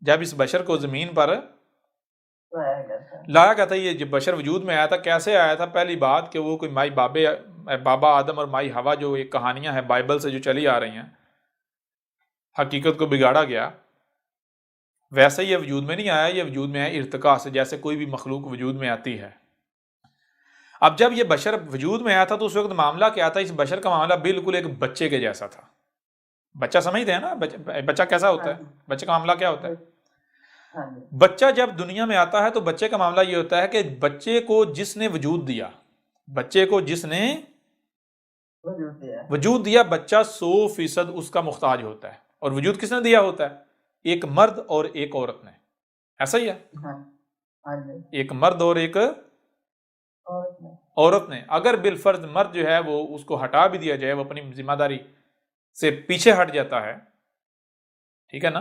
جب اس بشر کو زمین پر لایا گیا تھا۔ لایا گیا تھا، یہ جب بشر وجود میں آیا تھا کیسے آیا تھا؟ پہلی بات کہ وہ کوئی مائی بابا آدم اور مائی ہوا جو ایک کہانیاں ہیں بائبل سے جو چلی آ رہی ہیں، حقیقت کو بگاڑا گیا، ویسے یہ وجود میں نہیں آیا، یہ وجود میں آیا ارتقاء سے، جیسے کوئی بھی مخلوق وجود میں آتی ہے۔ اب جب یہ بشر وجود میں آیا تھا تو اس وقت معاملہ کیا تھا؟ اس بشر کا معاملہ بالکل ایک بچے کے جیسا تھا۔ بچہ سمجھتے ہیں نا بچہ کیسا ہوتا ہے؟ بچے کا معاملہ کیا ہوتا ہے؟ بچہ جب دنیا میں آتا ہے تو بچے کا معاملہ یہ ہوتا ہے کہ بچے کو جس نے وجود دیا، بچے کو جس نے وجود دیا، بچہ 100% اس کا محتاج ہوتا ہے۔ اور وجود کس نے دیا ہوتا ہے؟ ایک مرد اور ایک عورت نے، ایسا ہی ہے، ایک مرد اور ایک عورت نے۔ اگر بالفرض مرد جو ہے وہ اس کو ہٹا بھی دیا جائے، وہ اپنی ذمہ داری سے پیچھے ہٹ جاتا ہے، ٹھیک ہے نا،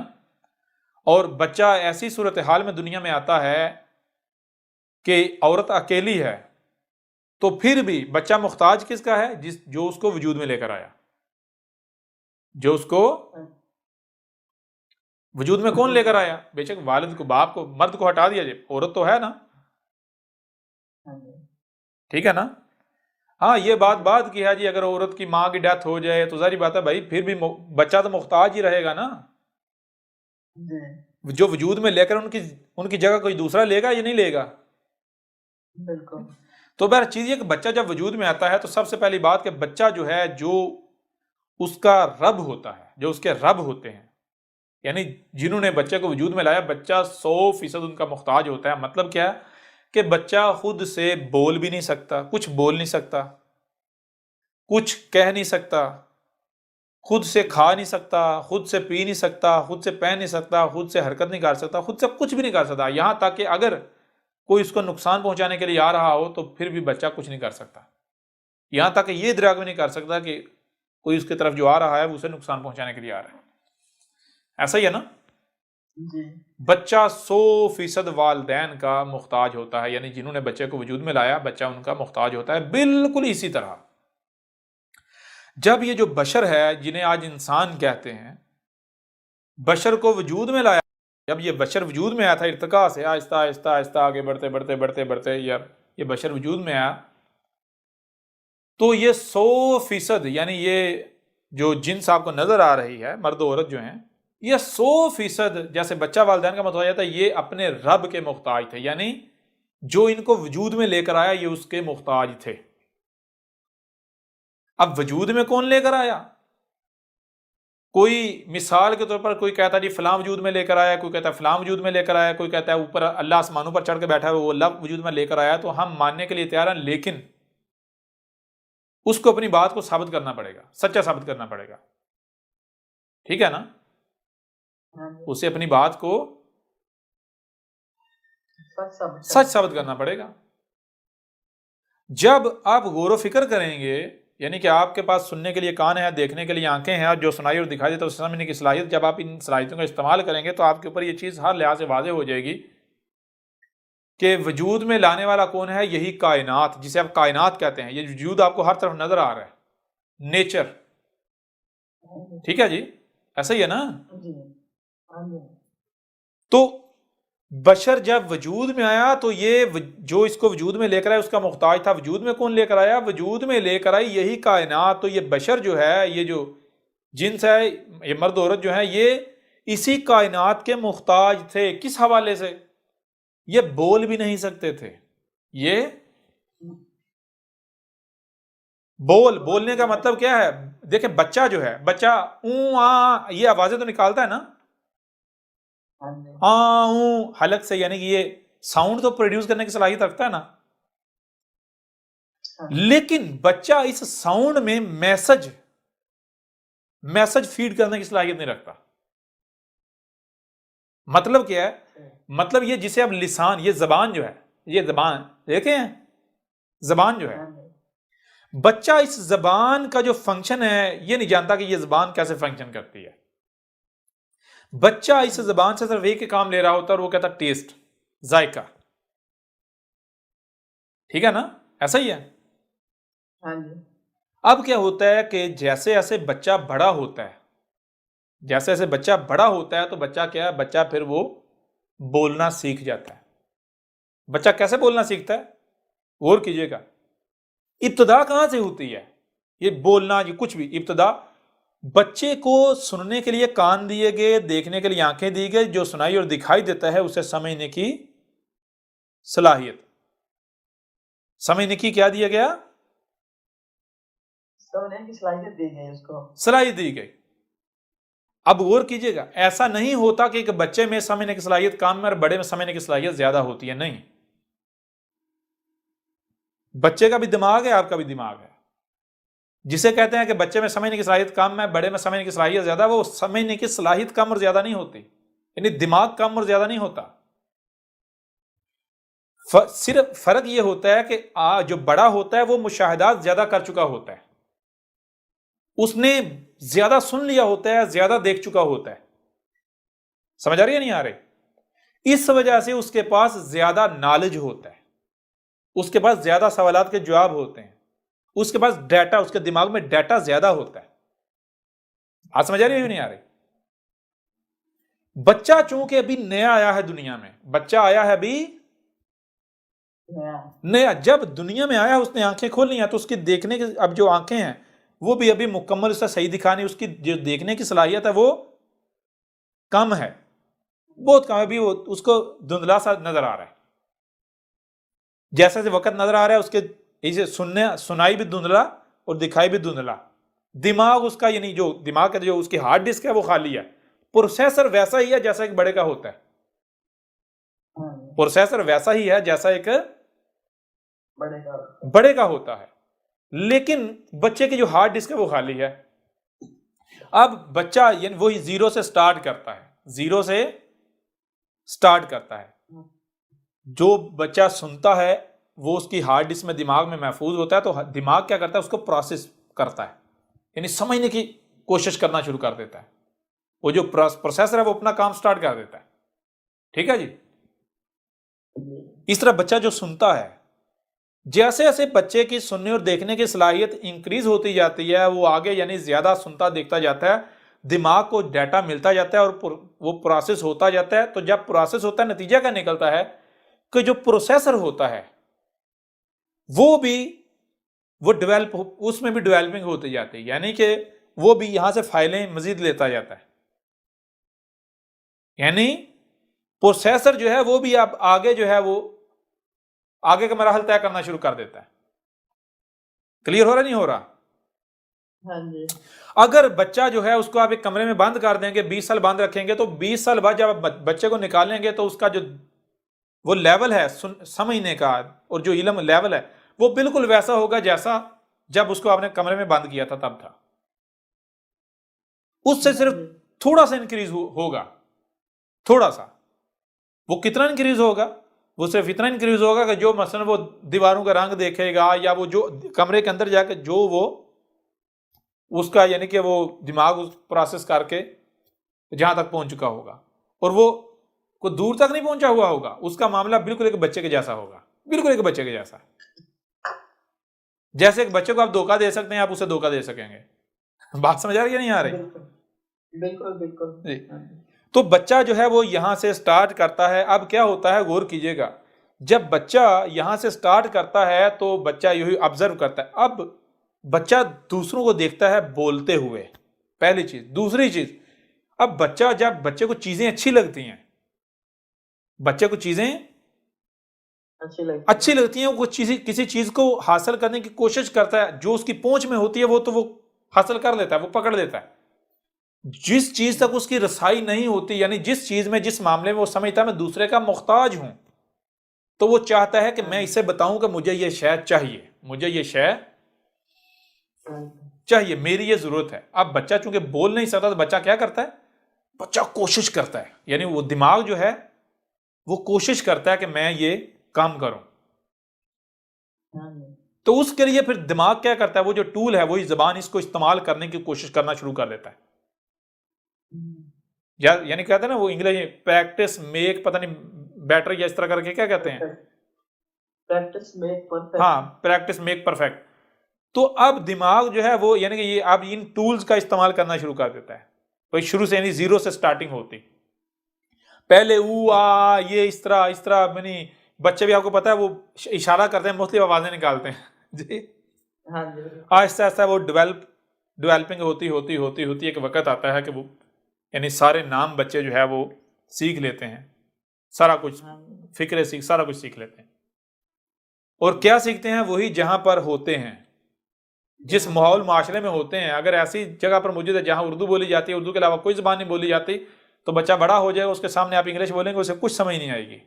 اور بچہ ایسی صورتحال میں دنیا میں آتا ہے کہ عورت اکیلی ہے، تو پھر بھی بچہ محتاج کس کا ہے؟ جو اس کو وجود میں لے کر آیا، جو اس کو وجود میں کون لے کر آیا؟ بے شک والد کو، باپ کو، مرد کو ہٹا دیا جائے، عورت تو ہے نا، ٹھیک ہے نا۔ ہاں یہ بات کی ہے جی، اگر عورت کی ماں کی ڈیتھ ہو جائے تو ظاہری بات ہے بھائی پھر بھی بچہ تو محتاج ہی رہے گا نا، جو وجود میں لے کر ان کی جگہ کوئی دوسرا لے گا یا نہیں لے گا؟ بالکل۔ تو بہر چیز یہ کہ بچہ جب وجود میں آتا ہے تو سب سے پہلی بات کہ بچہ جو ہے، جو اس کا رب ہوتا ہے، جو اس کے رب ہوتے ہیں، یعنی جنہوں نے بچے کو وجود میں لایا، بچہ 100% ان کا محتاج ہوتا ہے۔ مطلب کیا ہے کہ بچہ خود سے بول بھی نہیں سکتا، کچھ بول نہیں سکتا، کچھ کہہ نہیں سکتا، خود سے کھا نہیں سکتا، خود سے پی نہیں سکتا، خود سے پہن نہیں سکتا، خود سے حرکت نہیں کر سکتا، خود سے کچھ بھی نہیں کر سکتا۔ یہاں تک کہ اگر کوئی اس کو نقصان پہنچانے کے لیے آ رہا ہو تو پھر بھی بچہ کچھ نہیں کر سکتا، یہاں تک کہ یہ ادراک بھی نہیں کر سکتا کہ کوئی اس کی طرف جو آ رہا ہے وہ اسے نقصان پہنچانے کے لیے آ رہا ہے۔ ایسا ہی ہے نا؟ جی۔ بچہ 100% والدین کا محتاج ہوتا ہے، یعنی جنہوں نے بچے کو وجود میں لایا بچہ ان کا محتاج ہوتا ہے۔ بالکل اسی طرح جب یہ جو بشر ہے، جنہیں آج انسان کہتے ہیں، بشر کو وجود میں لایا، جب یہ بشر وجود میں آیا تھا ارتقاء سے، آہستہ آہستہ آہستہ آگے بڑھتے بڑھتے بڑھتے بڑھتے یہ بشر وجود میں آیا، تو یہ 100%، یعنی یہ جو جنس آپ کو نظر آ رہی ہے، مرد و عورت جو ہیں، یہ 100% جیسے بچہ والدین کا محتاج تھا، یہ اپنے رب کے محتاج تھے، یعنی جو ان کو وجود میں لے کر آیا یہ اس کے محتاج تھے۔ اب وجود میں کون لے کر آیا؟ کوئی مثال کے طور پر کوئی کہتا ہے جی فلاں وجود میں لے کر آیا، کوئی کہتا ہے فلاں وجود میں لے کر آیا، کوئی کہتا ہے اوپر اللہ آسمانوں پر چڑھ کے بیٹھا ہے وہ اللہ وجود میں لے کر آیا، تو ہم ماننے کے لیے تیار ہیں، لیکن اس کو اپنی بات کو ثابت کرنا پڑے گا، سچا ثابت کرنا پڑے گا، ٹھیک ہے نا؟ اسے اپنی بات کو سچ ثابت کرنا پڑے گا۔ جب آپ غور و فکر کریں گے، یعنی کہ آپ کے پاس سننے کے لیے کان ہے، دیکھنے کے لیے آنکھیں ہیں، اور جو سنائی اور دکھائی دیتا ہے اسے سمجھنے کی صلاحیت، جب آپ ان صلاحیتوں کا استعمال کریں گے تو آپ کے اوپر یہ چیز ہر لحاظ سے واضح ہو جائے گی کہ وجود میں لانے والا کون ہے؟ یہی کائنات، جسے آپ کائنات کہتے ہیں۔ یہ وجود آپ کو ہر طرف نظر آ رہا ہے، نیچر، ٹھیک ہے جی، ایسا ہی ہے نا؟ تو بشر جب وجود میں آیا تو یہ جو اس کو وجود میں لے کر آیا اس کا محتاج تھا۔ وجود میں کون لے کر آیا؟ وجود میں لے کر آئی یہی کائنات۔ تو یہ بشر جو ہے، یہ جو جنس ہے، یہ مرد عورت جو ہے، یہ اسی کائنات کے محتاج تھے۔ کس حوالے سے؟ یہ بول بھی نہیں سکتے تھے۔ یہ بولنے کا مطلب کیا ہے؟ دیکھیں بچہ جو ہے، بچہ اوں آ یہ آوازیں تو نکالتا ہے نا، حلق سے، یعنی کہ یہ ساؤنڈ تو پروڈیوس کرنے کی صلاحیت رکھتا ہے نا، لیکن بچہ اس ساؤنڈ میں میسج فیڈ کرنے کی صلاحیت نہیں رکھتا۔ مطلب کیا ہے؟ مطلب یہ جسے اب لسان، یہ زبان جو ہے، یہ زبان دیکھیں، زبان جو ہے، بچہ اس زبان کا جو فنکشن ہے یہ نہیں جانتا کہ یہ زبان کیسے فنکشن کرتی ہے۔ بچہ اس زبان سے صرف ایک ہی کام لے رہا ہوتا ہے اور وہ کہتا ٹیسٹ، ذائقہ، ٹھیک ہے نا؟ ایسا ہی ہے۔ اب کیا ہوتا ہے کہ جیسے جیسے بچہ بڑا ہوتا ہے، جیسے جیسے بچہ بڑا ہوتا ہے تو بچہ کیا ہے، بچہ پھر وہ بولنا سیکھ جاتا ہے. بچہ کیسے بولنا سیکھتا ہے؟ غور کیجئے گا، ابتدا کہاں سے ہوتی ہے یہ بولنا، یہ کچھ بھی ابتدا بچے کو سننے کے لیے کان دیے گئے، دیکھنے کے لیے آنکھیں دی گئی، جو سنائی اور دکھائی دیتا ہے اسے سمجھنے کی صلاحیت. سمجھنے کی کیا دیا گیا؟ سمجھنے کی صلاحیت دی گئی، اس کو صلاحیت دی گئی. اب غور کیجئے گا، ایسا نہیں ہوتا کہ ایک بچے میں سمجھنے کی صلاحیت کم ہے اور بڑے میں سمجھنے کی صلاحیت زیادہ ہوتی ہے، نہیں. بچے کا بھی دماغ ہے، آپ کا بھی دماغ ہے. جسے کہتے ہیں کہ بچے میں سمجھنے کی صلاحیت کم ہے، بڑے میں سمجھنے کی صلاحیت زیادہ، وہ سمجھنے کی صلاحیت کم اور زیادہ نہیں ہوتی، یعنی دماغ کم اور زیادہ نہیں ہوتا. صرف فرق یہ ہوتا ہے کہ جو بڑا ہوتا ہے وہ مشاہدات زیادہ کر چکا ہوتا ہے، اس نے زیادہ سن لیا ہوتا ہے، زیادہ دیکھ چکا ہوتا ہے. سمجھ آ رہی ہے نہیں آ رہی؟ اس وجہ سے اس کے پاس زیادہ نالج ہوتا ہے، اس کے پاس زیادہ سوالات کے جواب ہوتے ہیں، اس کے پاس ڈیٹا، اس کے دماغ میں ڈیٹا زیادہ ہوتا ہے. آپ سمجھ آ رہی ہے نہیں آ رہی؟ بچہ چونکہ ابھی نیا آیا ہے دنیا میں، بچہ آیا ہے ابھی نیا، جب دنیا میں آیا اس نے آنکھیں کھولنی ہیں تو اس کی دیکھنے کی اب جو آنکھیں ہیں وہ بھی ابھی مکمل اس سے صحیح دکھانی، اس کی جو دیکھنے کی صلاحیت ہے وہ کم ہے، بہت کم ہے، ابھی وہ اس کو دھندلا سا نظر آ رہا ہے. جیسے جیسے وقت نظر آ رہا ہے اس کے اسے سنائی بھی دھندلا اور دکھائی بھی دھندلا. دماغ اس کا، یعنی جو دماغ کا جو اس کی ہارڈ ڈسک ہے وہ خالی ہے. پروسیسر ویسا ہی ہے جیسا ایک بڑے کا ہوتا ہے، پروسیسر ویسا ہی ہے جیسا ایک بڑے کا ہوتا ہے، لیکن بچے کی جو ہارڈ ڈسک ہے وہ خالی ہے. اب بچہ یعنی وہی زیرو سے سٹارٹ کرتا ہے، زیرو سے سٹارٹ کرتا ہے. جو بچہ سنتا ہے وہ اس کی ہارڈ ڈسک میں دماغ میں محفوظ ہوتا ہے، تو دماغ کیا کرتا ہے، اس کو پروسیس کرتا ہے، یعنی سمجھنے کی کوشش کرنا شروع کر دیتا ہے. وہ جو پروسیسر ہے وہ اپنا کام سٹارٹ کر دیتا ہے. ٹھیک ہے جی. اس طرح بچہ جو سنتا ہے، جیسے جیسے بچے کی سننے اور دیکھنے کی صلاحیت انکریز ہوتی جاتی ہے، وہ آگے یعنی زیادہ سنتا دیکھتا جاتا ہے، دماغ کو ڈیٹا ملتا جاتا ہے اور وہ پروسیس ہوتا جاتا ہے. تو جب پروسیس ہوتا ہے نتیجہ کیا نکلتا ہے کہ جو پروسیسر ہوتا ہے وہ بھی وہ ڈیولپ، اس میں بھی ڈیولپنگ ہوتی جاتی ہے، یعنی کہ وہ بھی یہاں سے فائلیں مزید لیتا جاتا ہے. یعنی پروسیسر جو ہے وہ بھی اب آگے جو ہے وہ آگے کا مراحل طے کرنا شروع کر دیتا ہے. کلیئر ہو رہا نہیں ہو رہا؟ ہاں جی. اگر بچہ جو ہے اس کو آپ ایک کمرے میں بند کر دیں گے، 20 سال بند رکھیں گے، تو 20 سال بعد جب بچے کو نکالیں گے تو اس کا جو وہ لیول ہے سمجھنے کا اور جو علم لیول ہے وہ بالکل ویسا ہوگا جیسا جب اس کو آپ نے کمرے میں بند کیا تھا تب تھا. اس سے صرف تھوڑا سا انکریز ہوگا، تھوڑا سا. وہ کتنا انکریز ہوگا؟ وہ صرف اتنا انکریز ہوگا کہ جو مثلا وہ دیواروں کا رنگ دیکھے گا، یا وہ جو کمرے کے اندر جا کے جو وہ اس کا یعنی کہ وہ دماغ پروسیس کر کے جہاں تک پہنچ چکا ہوگا، اور وہ کوئی دور تک نہیں پہنچا ہوا ہوگا، اس کا معاملہ بالکل ایک بچے کے جیسا ہوگا، بالکل ایک بچے کے جیسا. جیسے ایک بچے کو آپ دھوکہ دے سکتے ہیں، آپ اسے دھوکہ دے سکیں گے. بات سمجھ آ رہی ہے نہیں آ رہی؟ بالکل بالکل جی. تو بچہ جو ہے وہ یہاں سے سٹارٹ کرتا ہے. اب کیا ہوتا ہے غور کیجئے گا، جب بچہ یہاں سے سٹارٹ کرتا ہے تو بچہ یہی آبزرو کرتا ہے. اب بچہ دوسروں کو دیکھتا ہے بولتے ہوئے، پہلی چیز. دوسری چیز، اب بچہ جب بچے کو چیزیں اچھی لگتی ہیں، بچے کو چیزیں اچھی لگتی ہیں، وہ کسی چیز کو حاصل کرنے کی کوشش کرتا ہے، جو اس کی پہنچ میں ہوتی ہے وہ تو وہ حاصل کر لیتا ہے، وہ پکڑ لیتا ہے. جس چیز تک اس کی رسائی نہیں ہوتی، یعنی جس چیز میں جس معاملے میں وہ سمجھتا ہے میں دوسرے کا محتاج ہوں، تو وہ چاہتا ہے کہ میں اسے بتاؤں کہ مجھے یہ شے چاہیے، مجھے یہ شے چاہیے، میری یہ ضرورت ہے. اب بچہ چونکہ بول نہیں سکتا تو بچہ کیا کرتا ہے؟ بچہ کوشش کرتا ہے، یعنی وہ دماغ جو ہے وہ کوشش کرتا ہے کہ میں یہ کام کروں. تو اس کے لیے پھر دماغ کیا کرتا ہے، وہ جو ٹول ہے وہی زبان، اس کو استعمال کرنے کی کوشش کرنا شروع کر دیتا ہے. یعنی کہتے ہیں نا وہ انگلش پریکٹس میک پتہ نہیں بیٹر، یا اس طرح کر کے کیا کہتے ہیں، پریکٹس میک پرفیکٹ. ہاں پریکٹس میک پرفیکٹ. تو اب دماغ جو ہے وہ یعنی کہ یہ اب ان ٹولز کا استعمال کرنا شروع کر دیتا ہے. کوئی شروع سے یعنی زیرو سے سٹارٹنگ ہوتی. پہلے او آ یہ اس طرح یعنی بچے بھی آپ کو پتا ہے وہ اشارہ کرتے ہیں مختلف آوازیں نکالتے ہیں جی. ہاں جی آہستہ آہستہ وہ ڈیولپنگ ہوتی ایک وقت آتا ہے کہ وہ یعنی سارے نام بچے جو ہے وہ سیکھ لیتے ہیں, سارا کچھ ہاں جی فکرے سارا کچھ سیکھ لیتے ہیں. اور کیا سیکھتے ہیں؟ وہی جہاں پر ہوتے ہیں, جس ماحول معاشرے میں ہوتے ہیں. اگر ایسی جگہ پر موجود ہے جہاں اردو بولی جاتی ہے, اردو کے علاوہ کوئی زبان نہیں بولی جاتی, تو بچہ بڑا ہو جائے گا, اس کے سامنے آپ انگلش بولیں گے اسے کچھ سمجھ نہیں آئے گی.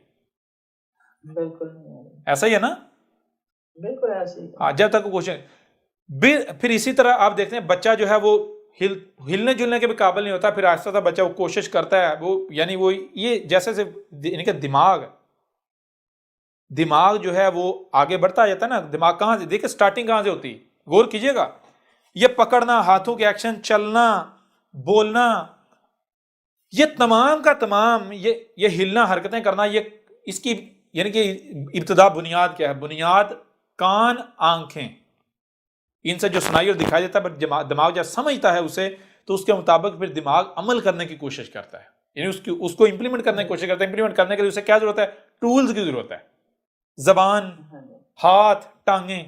بالکل نہیں آ رہی. ایسا ہی ہے نا؟ بالکل ایسے ہی. ہاں, جب تک کوشش. پھر اسی طرح آپ دیکھتے ہیں بچہ جو ہے وہ ہلنے جلنے کے بھی قابل نہیں ہوتا. پھر آہستہ آہستہ بچہ وہ کوشش کرتا ہے, وہ یعنی وہ یہ جیسے یعنی کہ دماغ جو ہے وہ آگے بڑھتا جاتا ہے نا. دماغ کہاں سے, دیکھیں سٹارٹنگ کہاں سے ہوتی ہے, غور کیجئے گا. یہ پکڑنا, ہاتھوں کے ایکشن, چلنا, بولنا, یہ تمام کا تمام یہ ہلنا, حرکتیں کرنا, یہ اس کی یعنی کہ ابتدا بنیاد کیا ہے؟ بنیاد کان, آنکھیں. ان سے جو سنائی اور دکھائی دیتا ہے, پر دماغ جب سمجھتا ہے اسے تو اس کے مطابق پھر دماغ عمل کرنے کی کوشش کرتا ہے, یعنی اس کو امپلیمنٹ کرنے کی کوشش کرتا ہے. امپلیمنٹ کرنے کے لیے اسے کیا ضرورت ہے؟ ٹولز کی ضرورت ہے. زبان, ہاتھ, ٹانگیں.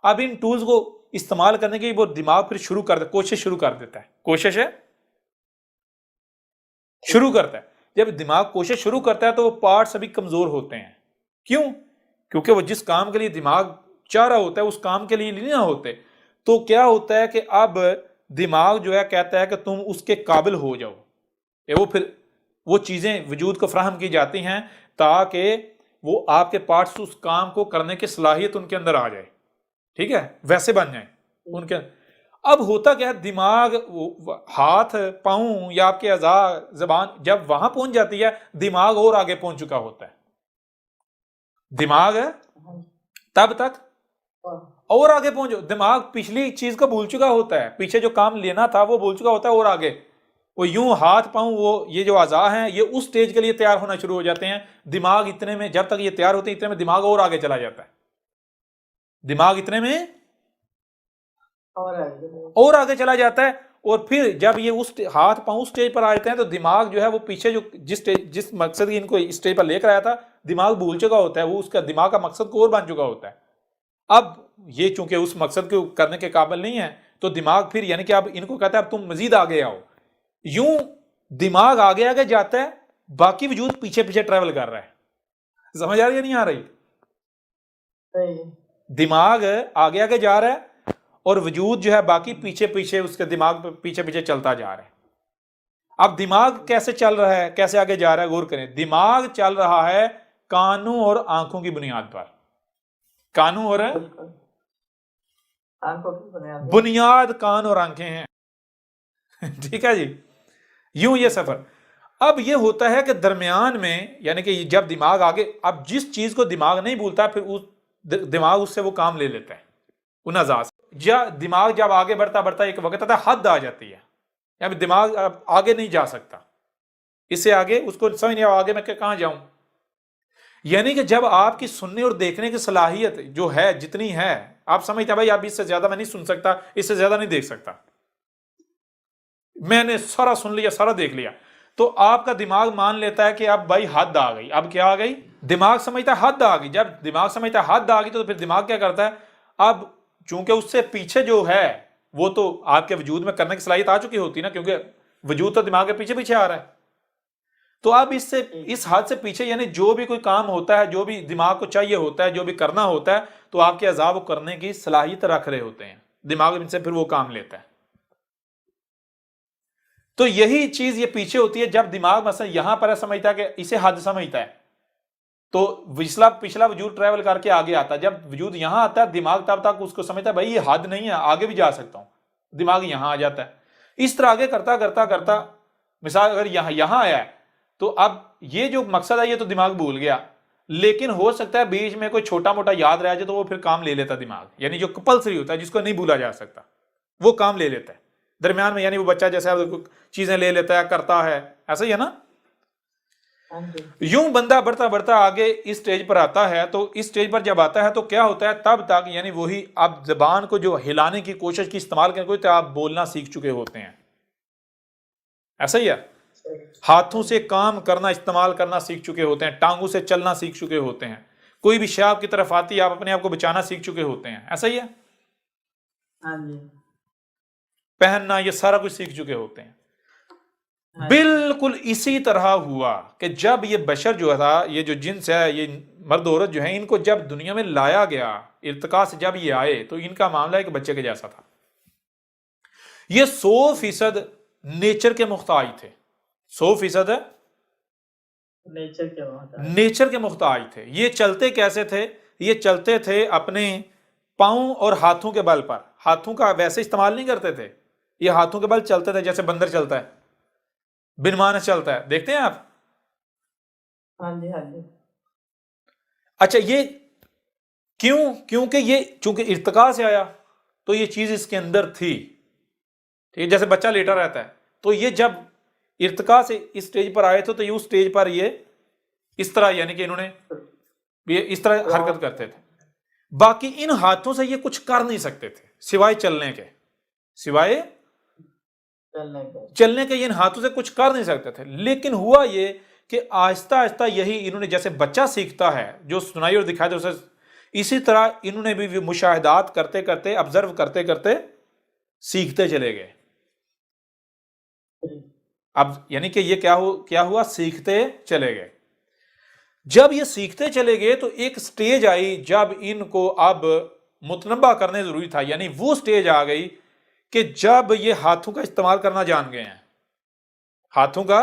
اب ان ٹولز کو استعمال کرنے کی وہ دماغ پھر کوشش شروع کر دیتا ہے. کوشش ہے شروع کرتا ہے. جب دماغ کوشش شروع کرتا ہے تو وہ پارٹس ابھی کمزور ہوتے ہیں. کیوں؟ کیونکہ وہ جس کام کے لیے دماغ چاہ رہا ہوتا ہے اس کام کے لیے نہیں نہ ہوتے. تو کیا ہوتا ہے کہ اب دماغ جو ہے کہتا ہے کہ تم اس کے قابل ہو جاؤ. وہ پھر وہ چیزیں وجود کو فراہم کی جاتی ہیں تاکہ وہ آپ کے پارٹس اس کام کو کرنے کی صلاحیت ان کے اندر آ جائے. ٹھیک ہے, ویسے بن جائیں ان کے. اب ہوتا کیا ہے, دماغ ہاتھ, پاؤں یا آپ کے اعضاء, زبان جب وہاں پہنچ جاتی ہے, دماغ اور آگے پہنچ چکا ہوتا ہے. دماغ تب تک اور آگے پہنچو, دماغ پچھلی چیز کو بھول چکا ہوتا ہے, پیچھے جو کام لینا تھا وہ بھول چکا ہوتا ہے, اور آگے وہ یوں ہاتھ پاؤں وہ یہ جو اعضاء ہیں یہ اس سٹیج کے لیے تیار ہونا شروع ہو جاتے ہیں. دماغ اتنے میں, جب تک یہ تیار ہوتے ہیں اتنے میں دماغ اور آگے چلا جاتا ہے. دماغ اتنے میں اور آگے چلا جاتا ہے. اور پھر جب یہ اس ہاتھ پاؤں سٹیج پر آ جاتے ہیں تو دماغ جو ہے وہ پیچھے جو جس مقصد کی ان کو سٹیج پر لے کر آیا تھا دماغ بھول چکا ہوتا ہے, وہ اس کا دماغ کا مقصد کو اور بن چکا ہوتا ہے. اب یہ چونکہ اس مقصد کو کرنے کے قابل نہیں ہے تو دماغ پھر یعنی کہ اب ان کو کہتا ہے اب تم مزید آگے آؤ. یوں دماغ آگے آگے جاتا ہے, باقی وجود پیچھے پیچھے ٹریول کر رہا ہے. سمجھ آ رہی ہے نہیں آ رہی؟ دماغ آگے آگے جا رہا ہے اور وجود جو ہے باقی پیچھے پیچھے اس کے دماغ پیچھے پیچھے چلتا جا رہا ہے. اب دماغ کیسے چل رہا ہے, کیسے آگے جا رہا ہے؟ غور کریں. دماغ چل رہا ہے کانوں اور آنکھوں کی بنیاد پر. کانوں اور بنیاد کان اور آنکھیں ہیں. ٹھیک ہے جی, یوں یہ سفر. اب یہ ہوتا ہے کہ درمیان میں یعنی کہ جب دماغ آگے, اب جس چیز کو دماغ نہیں بھولتا پھر دماغ اس سے وہ کام لے لیتا ہے ان اعضاء سے. دماغ جب آگے بڑھتا بڑھتا ایک وقت آتا ہے حد آ جاتی ہے, یعنی دماغ اب آگے نہیں جا سکتا, اس سے آگے اس کو سمجھ نہیں آگے میں کہاں جاؤں. یعنی کہ جب آپ کی سننے اور دیکھنے کی صلاحیت جو ہے جتنی ہے, آپ سمجھتے ہیں بھائی اب اس سے زیادہ میں نہیں سن سکتا, اس سے زیادہ نہیں دیکھ سکتا, میں نے سارا سن لیا سارا دیکھ لیا, تو آپ کا دماغ مان لیتا ہے کہ اب بھائی حد آ گئی. اب کیا آ گئی؟ دماغ سمجھتا ہے حد آ گئی. جب دماغ سمجھتا ہے حد آ گئی تو پھر دماغ کیا کرتا ہے, اب چونکہ اس سے پیچھے جو ہے وہ تو آپ کے وجود میں کرنے کی صلاحیت آ چکی ہوتی نا, کیونکہ وجود تو دماغ کے پیچھے پیچھے آ رہا ہے. تو اب اس حد سے پیچھے یعنی جو بھی کوئی کام ہوتا ہے, جو بھی دماغ کو چاہیے ہوتا ہے, جو بھی کرنا ہوتا ہے, تو آپ کے اعضاء کو کرنے کی صلاحیت رکھ رہے ہوتے ہیں. دماغ ان سے پھر وہ کام لیتا ہے. تو یہی چیز یہ پیچھے ہوتی ہے جب دماغ مثلا یہاں پر سمجھتا ہے کہ اسے حد سمجھتا ہے تو پچھلا وجود ٹریول کر کے آگے آتا ہے. جب وجود یہاں آتا ہے دماغ تب تک اس کو سمجھتا ہے بھائی یہ حد نہیں ہے, آگے بھی جا سکتا ہوں. دماغ یہاں آ جاتا ہے. اس طرح آگے کرتا کرتا کرتا مثال اگر یہاں آیا ہے تو اب یہ جو مقصد ہے یہ تو دماغ بھول گیا, لیکن ہو سکتا ہے بیچ میں کوئی چھوٹا موٹا یاد رہ جائے تو وہ پھر کام لے لیتا دماغ, یعنی جو کمپلسری ہوتا ہے جس کو نہیں بھولا جا سکتا وہ کام لے لیتا ہے درمیان میں. یعنی وہ بچہ جیسے چیزیں لے لیتا ہے, کرتا ہے, ایسا ہی ہے نا. یوں بندہ بڑھتا بڑھتا آگے اس سٹیج پر آتا ہے. تو اس سٹیج پر جب آتا ہے تو کیا ہوتا ہے تب تک یعنی وہی اب زبان کو جو ہلانے کی کوشش کی استعمال کرنے کو آپ بولنا سیکھ چکے ہوتے ہیں. ایسا ہی ہے. صحیح. ہاتھوں سے کام کرنا استعمال کرنا سیکھ چکے ہوتے ہیں, ٹانگوں سے چلنا سیکھ چکے ہوتے ہیں, کوئی بھی شے آپ کی طرف آتی ہے آپ اپنے آپ کو بچانا سیکھ چکے ہوتے ہیں. ایسا ہی ہے. ہاں جی. پہننا یہ سارا کچھ سیکھ چکے ہوتے ہیں. ہاں جی. بالکل اسی طرح ہوا کہ جب یہ بشر جو تھا, یہ جو جنس ہے, یہ مرد عورت جو ہیں, ان کو جب دنیا میں لایا گیا, ارتقاء سے جب یہ آئے تو ان کا معاملہ ایک بچے کے جیسا تھا. یہ 100% نیچر کے محتاج تھے. 100% نیچر کے محتاج. نیچر کے محتاج تھے. یہ چلتے کیسے تھے؟ یہ چلتے تھے اپنے پاؤں اور ہاتھوں کے بل پر. ہاتھوں کا ویسے استعمال نہیں کرتے تھے, یہ ہاتھوں کے بل چلتے تھے جیسے بندر چلتا ہے, بن معنی چلتا ہے. دیکھتے ہیں آپ؟ ہاں جی. ہاں جی. اچھا, یہ کیوں؟ کیونکہ یہ چونکہ ارتقاء سے آیا تو یہ چیز اس کے اندر تھی. ٹھیک ہے, جیسے بچہ لیٹا رہتا ہے تو یہ جب ارتقاء سے اس سٹیج پر آئے تھے تو یہ اس سٹیج پر یہ اس طرح, یعنی کہ انہوں نے یہ اس طرح حرکت کرتے تھے. باقی ان ہاتھوں سے یہ کچھ کر نہیں سکتے تھے سوائے چلنے کے. سوائے چلنے کے یہ ان ہاتھوں سے کچھ کر نہیں سکتے تھے. لیکن ہوا یہ کہ آہستہ آہستہ یہی انہوں نے, جیسے بچہ سیکھتا ہے جو سنائی اور دکھائی اسے, اسی طرح انہوں نے بھی مشاہدات کرتے کرتے, آبزرو کرتے کرتے سیکھتے چلے گئے. اب یعنی کہ یہ کیا ہوا, سیکھتے چلے گئے. جب یہ سیکھتے چلے گئے تو ایک سٹیج آئی جب ان کو اب متنبع کرنے ضروری تھا. یعنی وہ سٹیج آ گئی کہ جب یہ ہاتھوں کا استعمال کرنا جان گئے ہیں, ہاتھوں کا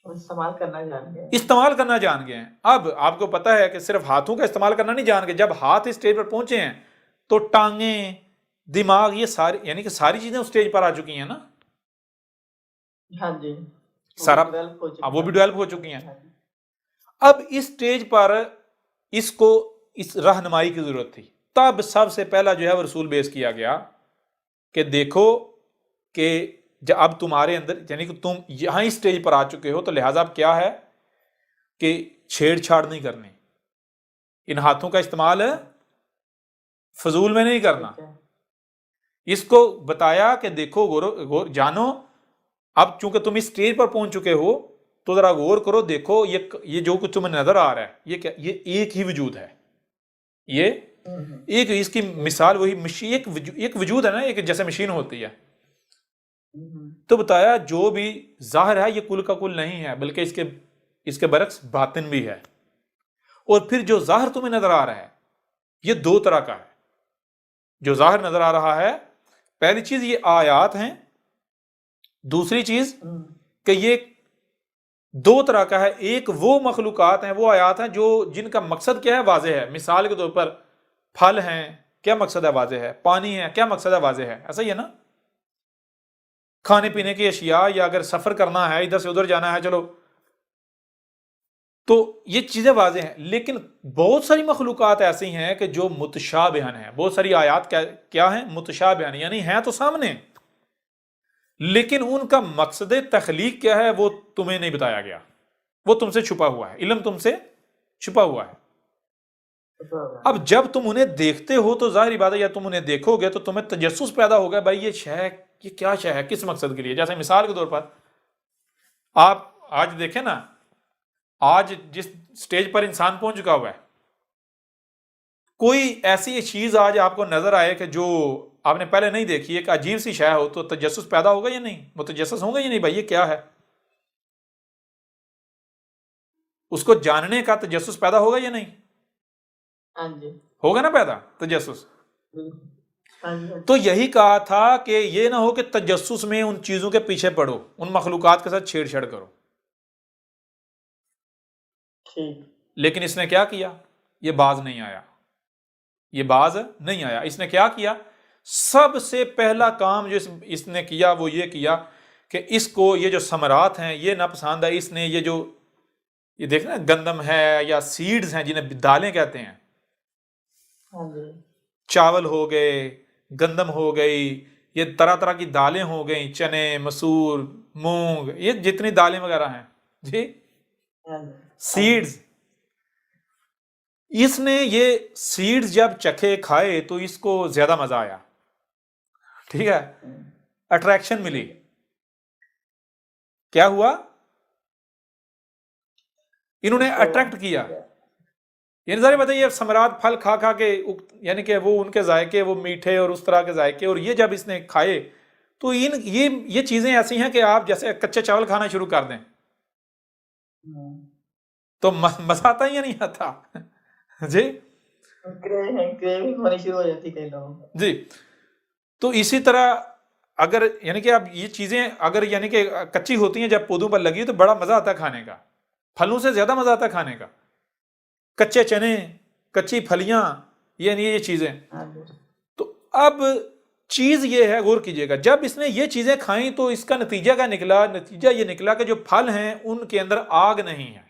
استعمال کرنا جان گئے ہیں. اب آپ کو پتا ہے کہ صرف ہاتھوں کا استعمال کرنا نہیں جان گئے, جب ہاتھ اس سٹیج پر پہنچے ہیں تو ٹانگیں, دماغ, یہ ساری, یعنی کہ ساری چیزیں اس سٹیج پر آ چکی ہیں نا. ہاں جی. سارا وہ بھی ڈیولپ ہو چکی ہیں. اب اس سٹیج پر اس کو اس رہنمائی کی ضرورت تھی. تب سب سے پہلا جو ہے وہ رسول بیس کیا گیا کہ دیکھو کہ جب اب تمہارے اندر, یعنی کہ تم یہاں اس سٹیج پر آ چکے ہو تو لہٰذا اب کیا ہے کہ چھیڑ چھاڑ نہیں کرنی, ان ہاتھوں کا استعمال فضول میں نہیں کرنا. اس کو بتایا کہ دیکھو غور جانو, اب چونکہ تم اس سٹیج پر پہنچ چکے ہو تو ذرا غور کرو, دیکھو یہ جو کچھ تمہیں نظر آ رہا ہے یہ کیا, یہ ایک ہی وجود ہے. یہ ایک, اس کی مثال وہی ایک وجود ہے نا, ایک جیسے مشین ہوتی ہے. تو بتایا جو بھی ظاہر ہے یہ کل کا کل نہیں ہے, بلکہ اس کے برعکس باطن بھی ہے. اور پھر جو ظاہر تمہیں نظر آ رہا ہے یہ دو طرح کا ہے. جو ظاہر نظر آ رہا ہے, پہلی چیز یہ آیات ہیں, دوسری چیز کہ یہ دو طرح کا ہے. ایک وہ مخلوقات ہیں, وہ آیات ہیں جو جن کا مقصد کیا ہے, واضح ہے. مثال کے طور پر پھل ہیں, کیا مقصد ہے, واضح ہے. پانی ہے, کیا مقصد ہے, واضح ہے. ایسا ہی ہے نا. کھانے پینے کی اشیاء, یا اگر سفر کرنا ہے, ادھر سے ادھر جانا ہے, چلو, تو یہ چیزیں واضح ہیں. لیکن بہت ساری مخلوقات ایسی ہیں کہ جو متشابہن ہیں. بہت ساری آیات کیا ہیں, متشابہن, یعنی ہیں تو سامنے, لیکن ان کا مقصد تخلیق کیا ہے وہ تمہیں نہیں بتایا گیا, وہ تم سے چھپا ہوا ہے, علم تم سے چھپا ہوا ہے. اب جب تم انہیں دیکھتے ہو تو ظاہری بات ہے, یا تم انہیں دیکھو گے تو تمہیں تجسس پیدا ہوگا, بھائی یہ کیا شے ہے, کس مقصد کے لیے. جیسے مثال کے طور پر آپ آج دیکھیں نا, آج جس سٹیج پر انسان پہنچ چکا ہوا ہے, کوئی ایسی چیز آج آپ کو نظر آئے کہ جو آپ نے پہلے نہیں دیکھی, ایک عجیب سی شے ہو, تو تجسس پیدا ہوگا یا نہیں, متجسس ہوگا یا نہیں, بھائی یہ کیا ہے. اس کو جاننے کا تجسس پیدا ہوگا یا نہیں, ہوگا نا پیدا تجسس. تو یہی کہا تھا کہ یہ نہ ہو کہ تجسس میں ان چیزوں کے پیچھے پڑو, ان مخلوقات کے ساتھ چھیڑ چھاڑ کرو. لیکن اس نے کیا کیا, یہ باز نہیں آیا, یہ باز نہیں آیا. اس نے کیا کیا, سب سے پہلا کام جو اس نے کیا وہ یہ کیا کہ اس کو یہ جو ثمرات ہیں یہ ناپسند ہے. اس نے یہ دیکھنا گندم ہے یا سیڈز ہیں جنہیں دالیں کہتے ہیں, چاول ہو گئے, گندم ہو گئی, یہ طرح طرح کی دالیں ہو گئیں, چنے, مسور, مونگ, یہ جتنی دالیں وغیرہ ہیں جی, سیڈز. اس نے یہ سیڈز جب چکھے کھائے تو اس کو زیادہ مزہ آیا, ٹھیک ہے, اٹریکشن ملی. کیا ہوا؟ انہوں نے اٹریکٹ کیا. یعنی ذرا بتائیے ثمرات پھل کھا کھا کے یعنی کہ وہ ان کے ذائقے وہ میٹھے اور اس طرح کے ذائقے، اور یہ جب اس نے کھائے تو یہ چیزیں ایسی ہیں کہ آپ جیسے کچے چاول کھانا شروع کر دیں تو مزہ آتا ہی یا نہیں آتا؟ جی کریونگ ہونی شروع ہو جاتی کئی لوگوں کو. جی. تو اسی طرح اگر یعنی کہ اب یہ چیزیں اگر یعنی کہ کچی ہوتی ہیں جب پودوں پر لگی تو بڑا مزہ آتا ہے کھانے کا، پھلوں سے زیادہ مزہ آتا ہے کھانے کا. کچے چنے، کچی پھلیاں، یعنی یہ چیزیں. تو اب چیز یہ ہے، غور کیجئے گا، جب اس نے یہ چیزیں کھائیں تو اس کا نتیجہ کیا نکلا؟ نتیجہ یہ نکلا کہ جو پھل ہیں ان کے اندر آگ نہیں ہے،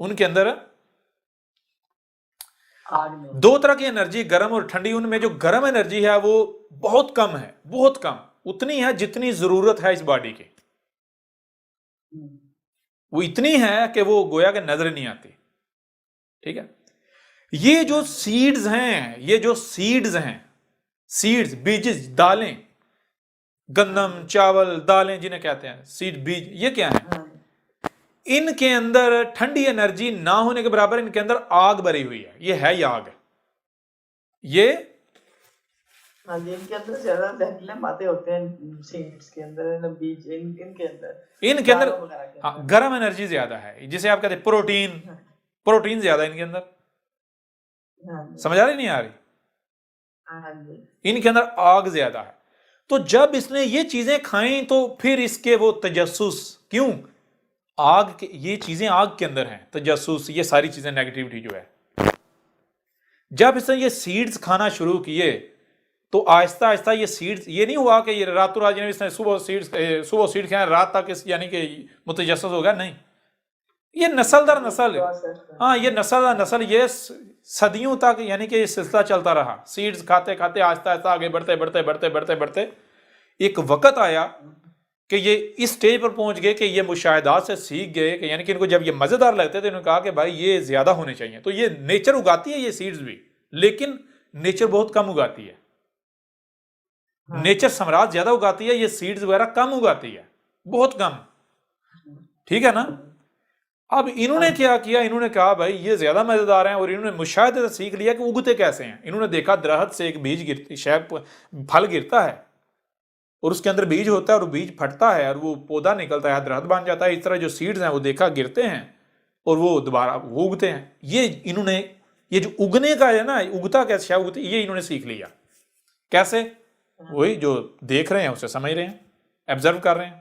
ان کے اندر دو طرح کی انرجی، گرم اور ٹھنڈی. ان میں جو گرم انرجی ہے وہ بہت کم ہے، بہت کم، اتنی ہے جتنی ضرورت ہے اس باڈی کی. وہ اتنی ہے کہ وہ گویا کہ نظر نہیں آتی. ٹھیک ہے. یہ جو سیڈز ہیں، یہ جو سیڈز ہیں، سیڈز بیجز، دالیں، گندم، چاول، دالیں جنہیں کہتے ہیں سیڈ، بیج، یہ کیا ہیں؟ ان کے اندر ٹھنڈی انرجی نہ ہونے کے برابر ان کے اندر آگ بھری ہوئی ہے. یہ ہے آگ. یہ ان کے اندر زیادہ زہریلے مادے ہوتے ہیں سیڈز کے اندر، بیج ان کے اندر گرم انرجی زیادہ ہے، جسے آپ کہتے ہیں پروٹین زیادہ ان کے اندر. سمجھ آ رہی نہیں آ رہی؟ ان کے اندر آگ زیادہ ہے. تو جب اس نے یہ چیزیں کھائیں تو پھر اس کے وہ تجسس، کیوں؟ آگ کے، یہ چیزیں آگ کے اندر ہیں، تجسس، یہ ساری چیزیں نیگیٹیوٹی جو ہے. جب اس نے یہ سیڈز کھانا شروع کیے تو آہستہ آہستہ یہ سیڈز، یہ نہیں ہوا کہ یہ راتوں رات اس نے صبح سیڈ کھائیں رات تک یعنی کہ متجسس ہوگا، نہیں. یہ نسل در نسل، ہاں یہ نسل در نسل، یہ صدیوں تک یعنی کہ یہ سلسلہ چلتا رہا. سیڈز کھاتے کھاتے آہستہ آہستہ آگے بڑھتے ایک وقت آیا کہ یہ اس سٹیج پر پہنچ گئے کہ یہ مشاہدات سے سیکھ گئے کہ یعنی کہ ان کو جب یہ مزیدار لگتے تھے انہوں نے کہا کہ بھائی یہ زیادہ ہونے چاہیے. تو یہ نیچر اگاتی ہے یہ سیڈز بھی، لیکن نیچر بہت کم اگاتی ہے. نیچر ثمرات زیادہ اگاتی ہے، یہ سیڈز وغیرہ کم اگاتی ہے، بہت کم. ٹھیک ہے نا. اب انہوں نے کیا کیا؟ انہوں نے کہا بھائی یہ زیادہ مزیدار ہیں، اور انہوں نے مشاہدے سے سیکھ لیا کہ اگتے کیسے ہیں. انہوں نے دیکھا درخت سے ایک بیج گرتی، شاید پھل گرتا ہے اور اس کے اندر بیج ہوتا ہے اور بیج پھٹتا ہے اور وہ پودا نکلتا ہے، درخت بن جاتا ہے. اس طرح جو سیڈز ہیں وہ دیکھا گرتے ہیں اور وہ دوبارہ وہ اگتے ہیں. یہ انہوں نے یہ جو اگنے کا ہے نا، اگتا کیسے شاید اگتے، یہ انہوں نے سیکھ لیا. کیسے؟ وہی جو دیکھ رہے ہیں اسے سمجھ رہے ہیں، ایبزرو کر رہے ہیں.